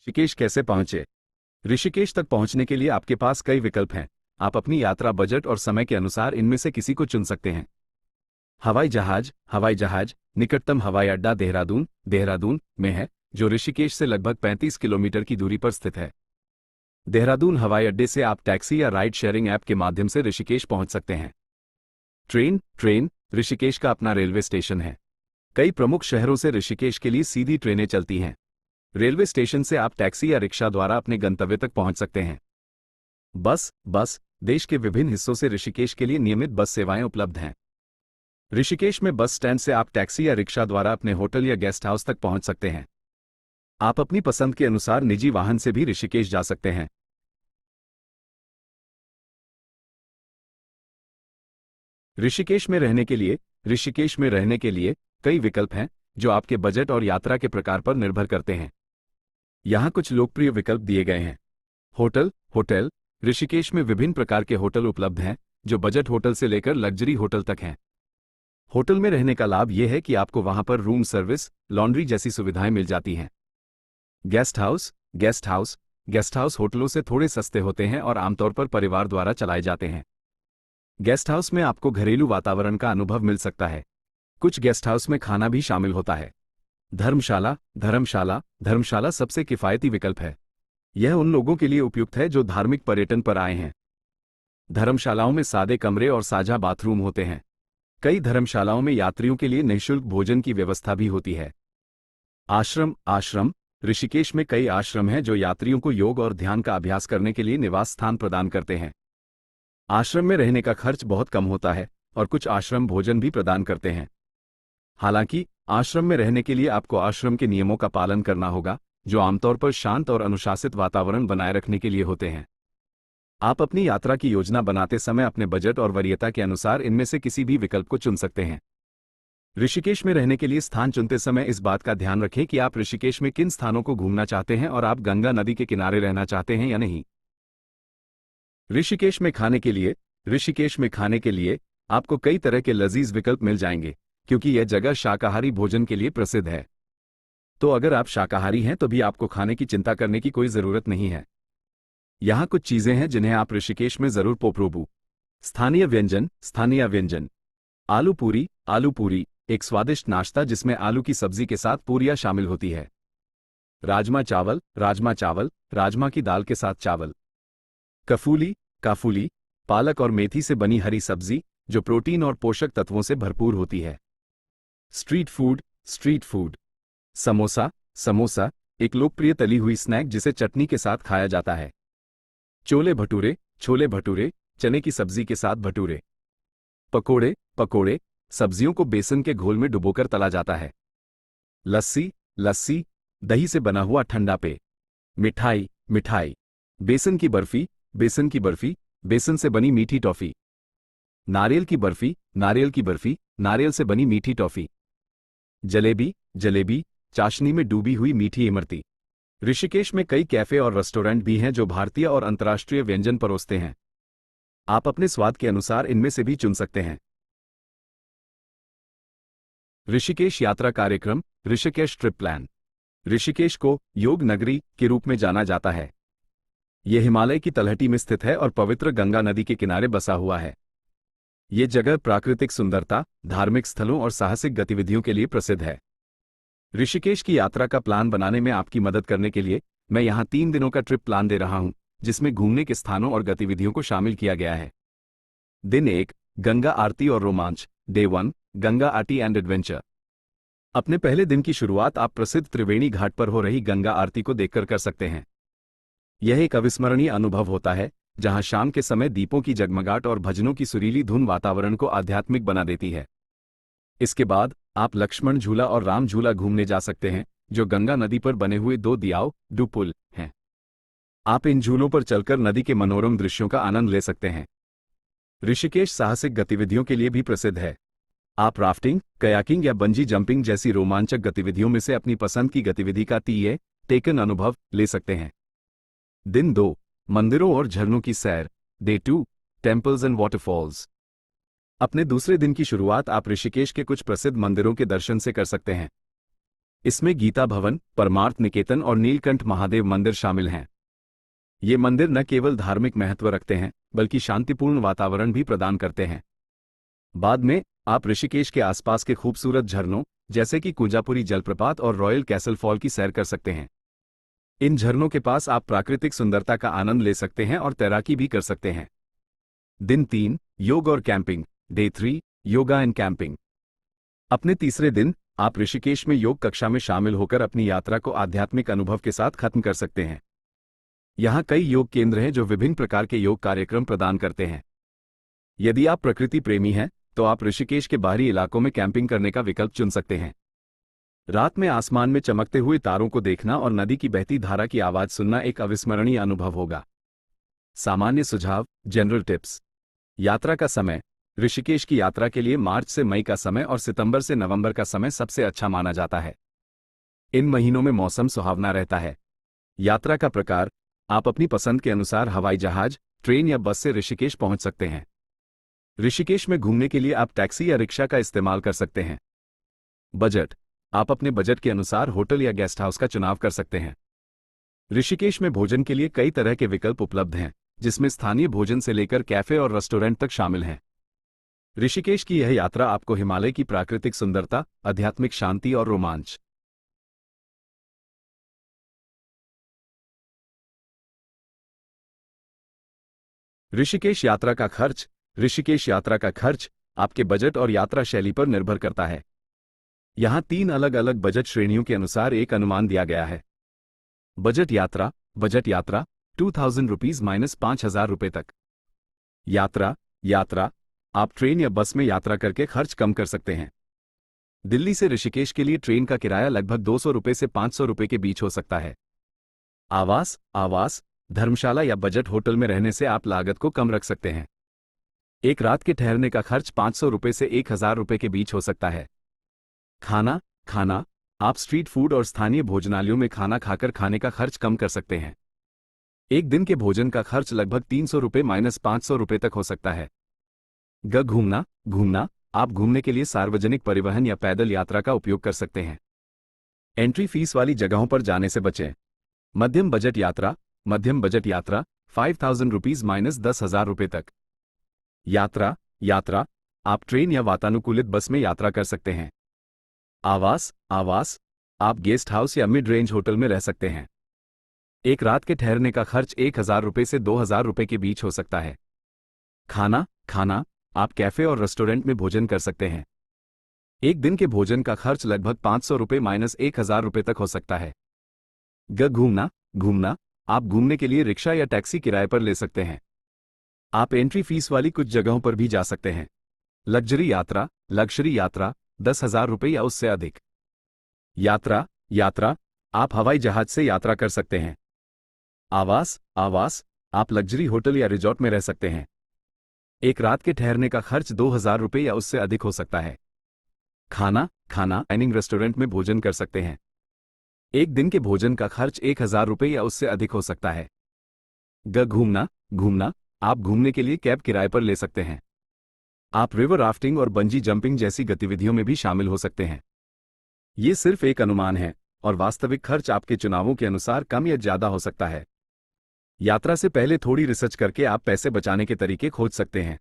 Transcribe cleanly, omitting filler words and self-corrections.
ऋषिकेश कैसे पहुंचे? ऋषिकेश तक पहुंचने के लिए आपके पास कई विकल्प हैं। आप अपनी यात्रा बजट और समय के अनुसार इनमें से किसी को चुन सकते हैं। हवाई जहाज निकटतम हवाई अड्डा देहरादून में है, जो ऋषिकेश से लगभग 35 किलोमीटर की दूरी पर स्थित है। देहरादून हवाई अड्डे से आप टैक्सी या राइड शेयरिंग ऐप के माध्यम से ऋषिकेश पहुंच सकते हैं। ट्रेन ऋषिकेश का अपना रेलवे स्टेशन है। कई प्रमुख शहरों से ऋषिकेश के लिए सीधी ट्रेनें चलती हैं। रेलवे स्टेशन से आप टैक्सी या रिक्शा द्वारा अपने गंतव्य तक पहुंच सकते हैं। बस देश के विभिन्न हिस्सों से ऋषिकेश के लिए नियमित बस सेवाएं उपलब्ध हैं। ऋषिकेश में बस स्टैंड से आप टैक्सी या रिक्शा द्वारा अपने होटल या गेस्ट हाउस तक पहुंच सकते हैं। आप अपनी पसंद के अनुसार निजी वाहन से भी ऋषिकेश जा सकते हैं। ऋषिकेश में रहने के लिए कई विकल्प हैं, जो आपके बजट और यात्रा के प्रकार पर निर्भर करते हैं। यहाँ कुछ लोकप्रिय विकल्प दिए गए हैं। होटल ऋषिकेश में विभिन्न प्रकार के होटल उपलब्ध हैं, जो बजट होटल से लेकर लग्जरी होटल तक हैं। होटल में रहने का लाभ यह है कि आपको वहां पर रूम सर्विस, लॉन्ड्री जैसी सुविधाएं मिल जाती हैं। गेस्ट हाउस होटलों से थोड़े सस्ते होते हैं और आमतौर पर परिवार द्वारा चलाए जाते हैं। गेस्ट हाउस में आपको घरेलू वातावरण का अनुभव मिल सकता है। कुछ गेस्ट हाउस में खाना भी शामिल होता है। धर्मशाला सबसे किफायती विकल्प है। यह उन लोगों के लिए उपयुक्त है जो धार्मिक पर्यटन पर आए हैं। धर्मशालाओं में सादे कमरे और साझा बाथरूम होते हैं। कई धर्मशालाओं में यात्रियों के लिए निःशुल्क भोजन की व्यवस्था भी होती है। आश्रम ऋषिकेश में कई आश्रम हैं जो यात्रियों को योग और ध्यान का अभ्यास करने के लिए निवास स्थान प्रदान करते हैं। आश्रम में रहने का खर्च बहुत कम होता है और कुछ आश्रम भोजन भी प्रदान करते हैं। हालांकि आश्रम में रहने के लिए आपको आश्रम के नियमों का पालन करना होगा, जो आमतौर पर शांत और अनुशासित वातावरण बनाए रखने के लिए होते हैं। आप अपनी यात्रा की योजना बनाते समय अपने बजट और वरीयता के अनुसार इनमें से किसी भी विकल्प को चुन सकते हैं। ऋषिकेश में रहने के लिए स्थान चुनते समय इस बात का ध्यान रखें कि आप ऋषिकेश में किन स्थानों को घूमना चाहते हैं और आप गंगा नदी के किनारे रहना चाहते हैं या नहीं। ऋषिकेश में खाने के लिए आपको कई तरह के लजीज विकल्प मिल जाएंगे, क्योंकि यह जगह शाकाहारी भोजन के लिए प्रसिद्ध है। तो अगर आप शाकाहारी हैं तो भी आपको खाने की चिंता करने की कोई जरूरत नहीं है। यहाँ कुछ चीजें हैं जिन्हें आप ऋषिकेश में जरूर पोप्रोबू। स्थानीय व्यंजन। आलू पूरी एक स्वादिष्ट नाश्ता जिसमें आलू की सब्जी के साथ पूरियां शामिल होती है। राजमा चावल राजमा की दाल के साथ चावल। काफूली पालक और मेथी से बनी हरी सब्जी जो प्रोटीन और पोषक तत्वों से भरपूर होती है। स्ट्रीट फूड समोसा एक लोकप्रिय तली हुई स्नैक जिसे चटनी के साथ खाया जाता है। छोले भटूरे चने की सब्जी के साथ भटूरे। पकोड़े सब्जियों को बेसन के घोल में डुबोकर तला जाता है। लस्सी दही से बना हुआ ठंडा पेय। मिठाई बेसन की बर्फी बेसन से बनी मीठी टॉफी। नारियल की बर्फी नारियल से बनी मीठी टॉफी। जलेबी चाशनी में डूबी हुई मीठी इमरती। ऋषिकेश में कई कैफे और रेस्टोरेंट भी हैं जो भारतीय और अंतर्राष्ट्रीय व्यंजन परोसते हैं। आप अपने स्वाद के अनुसार इनमें से भी चुन सकते हैं। ऋषिकेश यात्रा कार्यक्रम। Rishikesh trip plan. ऋषिकेश को योग नगरी के रूप में जाना जाता है। यह हिमालय की तलहटी में स्थित है और पवित्र गंगा नदी के किनारे बसा हुआ है। ये जगह प्राकृतिक सुंदरता, धार्मिक स्थलों और साहसिक गतिविधियों के लिए प्रसिद्ध है। ऋषिकेश की यात्रा का प्लान बनाने में आपकी मदद करने के लिए मैं यहाँ 3 दिनों का ट्रिप प्लान दे रहा हूँ, जिसमें घूमने के स्थानों और गतिविधियों को शामिल किया गया है। दिन 1 गंगा आरती और रोमांच। Day 1 Ganga Aarti and adventure. अपने पहले दिन की शुरुआत आप प्रसिद्ध त्रिवेणी घाट पर हो रही गंगा आरती को देखकर कर सकते हैं। यह एक अविस्मरणीय अनुभव होता है, जहां शाम के समय दीपों की जगमगाहट और भजनों की सुरीली धुन वातावरण को आध्यात्मिक बना देती है। इसके बाद आप लक्ष्मण झूला और राम झूला घूमने जा सकते हैं, जो गंगा नदी पर बने हुए 2 दियाओं पुल हैं। आप इन झूलों पर चलकर नदी के मनोरम दृश्यों का आनंद ले सकते हैं। ऋषिकेश साहसिक गतिविधियों के लिए भी प्रसिद्ध है। आप राफ्टिंग, कयाकिंग या बंजी जंपिंग जैसी रोमांचक गतिविधियों में से अपनी पसंद की गतिविधि का टेकन अनुभव ले सकते हैं। दिन 2 मंदिरों और झरनों की सैर। Day 2 temples and waterfalls. अपने दूसरे दिन की शुरुआत आप ऋषिकेश के कुछ प्रसिद्ध मंदिरों के दर्शन से कर सकते हैं। इसमें गीता भवन, परमार्थ निकेतन और नीलकंठ महादेव मंदिर शामिल हैं। ये मंदिर न केवल धार्मिक महत्व रखते हैं बल्कि शांतिपूर्ण वातावरण भी प्रदान करते हैं। बाद में आप ऋषिकेश के आसपास के खूबसूरत झरनों जैसे कि कुंजापुरी जलप्रपात और रॉयल कैसल फॉल की सैर कर सकते हैं। इन झरनों के पास आप प्राकृतिक सुंदरता का आनंद ले सकते हैं और तैराकी भी कर सकते हैं। दिन 3, योग और camping. Day 3, yoga and camping. अपने तीसरे दिन आप ऋषिकेश में योग कक्षा में शामिल होकर अपनी यात्रा को आध्यात्मिक अनुभव के साथ खत्म कर सकते हैं। यहाँ कई योग केंद्र हैं जो विभिन्न प्रकार के योग कार्यक्रम प्रदान करते हैं। यदि आप प्रकृति प्रेमी हैं तो आप ऋषिकेश के बाहरी इलाकों में कैंपिंग करने का विकल्प चुन सकते हैं। रात में आसमान में चमकते हुए तारों को देखना और नदी की बहती धारा की आवाज सुनना एक अविस्मरणीय अनुभव होगा। सामान्य सुझाव, जनरल टिप्स। यात्रा का समय। ऋषिकेश की यात्रा के लिए मार्च से मई का समय और सितंबर से नवंबर का समय सबसे अच्छा माना जाता है। इन महीनों में मौसम सुहावना रहता है। यात्रा का प्रकार। आप अपनी पसंद के अनुसार हवाई जहाज, ट्रेन या बस से ऋषिकेश पहुंच सकते हैं। ऋषिकेश में घूमने के लिए आप टैक्सी या रिक्शा का इस्तेमाल कर सकते हैं। बजट। आप अपने बजट के अनुसार होटल या गेस्ट हाउस का चुनाव कर सकते हैं। ऋषिकेश में भोजन के लिए कई तरह के विकल्प उपलब्ध हैं, जिसमें स्थानीय भोजन से लेकर कैफे और रेस्टोरेंट तक शामिल हैं। ऋषिकेश की यह यात्रा आपको हिमालय की प्राकृतिक सुंदरता, आध्यात्मिक शांति और रोमांच ऋषिकेश यात्रा का खर्च। ऋषिकेश यात्रा का खर्च आपके बजट और यात्रा शैली पर निर्भर करता है। यहाँ 3 अलग अलग बजट श्रेणियों के अनुसार एक अनुमान दिया गया है। बजट यात्रा। बजट यात्रा 2000 रुपीज - 5000 रुपये तक। यात्रा आप ट्रेन या बस में यात्रा करके खर्च कम कर सकते हैं। दिल्ली से ऋषिकेश के लिए ट्रेन का किराया लगभग 200 रुपये से 500 रुपये के बीच हो सकता है। आवास धर्मशाला या बजट होटल में रहने से आप लागत को कम रख सकते हैं। एक रात के ठहरने का खर्च 500 रुपये से 1000 रुपये के बीच हो सकता है। खाना आप स्ट्रीट फूड और स्थानीय भोजनालयों में खाना खाकर खाने का खर्च कम कर सकते हैं। एक दिन के भोजन का खर्च लगभग 300 रुपये - 500 रुपये तक हो सकता है। घूमना आप घूमने के लिए सार्वजनिक परिवहन या पैदल यात्रा का उपयोग कर सकते हैं। एंट्री फीस वाली जगहों पर जाने से बचें। मध्यम बजट यात्रा 5000 रुपीज - 10,000 रुपये तक। यात्रा आप ट्रेन या वातानुकूलित बस में यात्रा कर सकते हैं। आवास आप गेस्ट हाउस या मिड रेंज होटल में रह सकते हैं। एक रात के ठहरने का खर्च 1000 रुपये से 2000 रुपये के बीच हो सकता है। खाना आप कैफे और रेस्टोरेंट में भोजन कर सकते हैं। एक दिन के भोजन का खर्च लगभग 500 रुपये - 1000 रुपये तक हो सकता है। घूमना आप घूमने के लिए रिक्शा या टैक्सी किराए पर ले सकते हैं। आप एंट्री फीस वाली कुछ जगहों पर भी जा सकते हैं। लग्जरी यात्रा 10,000 रुपये या उससे अधिक। यात्रा आप हवाई जहाज से यात्रा कर सकते हैं। आवास आप लग्जरी होटल या रिजॉर्ट में रह सकते हैं। एक रात के ठहरने का खर्च 2000 रुपये या उससे अधिक हो सकता है। खाना डाइनिंग रेस्टोरेंट में भोजन कर सकते हैं। एक दिन के भोजन का खर्च 1000 रुपये या उससे अधिक हो सकता है। घूमना आप घूमने के लिए कैब किराए पर ले सकते हैं। आप रिवर राफ्टिंग और बंजी जंपिंग जैसी गतिविधियों में भी शामिल हो सकते हैं। ये सिर्फ एक अनुमान है और वास्तविक खर्च आपके चुनावों के अनुसार कम या ज्यादा हो सकता है। यात्रा से पहले थोड़ी रिसर्च करके आप पैसे बचाने के तरीके खोज सकते हैं।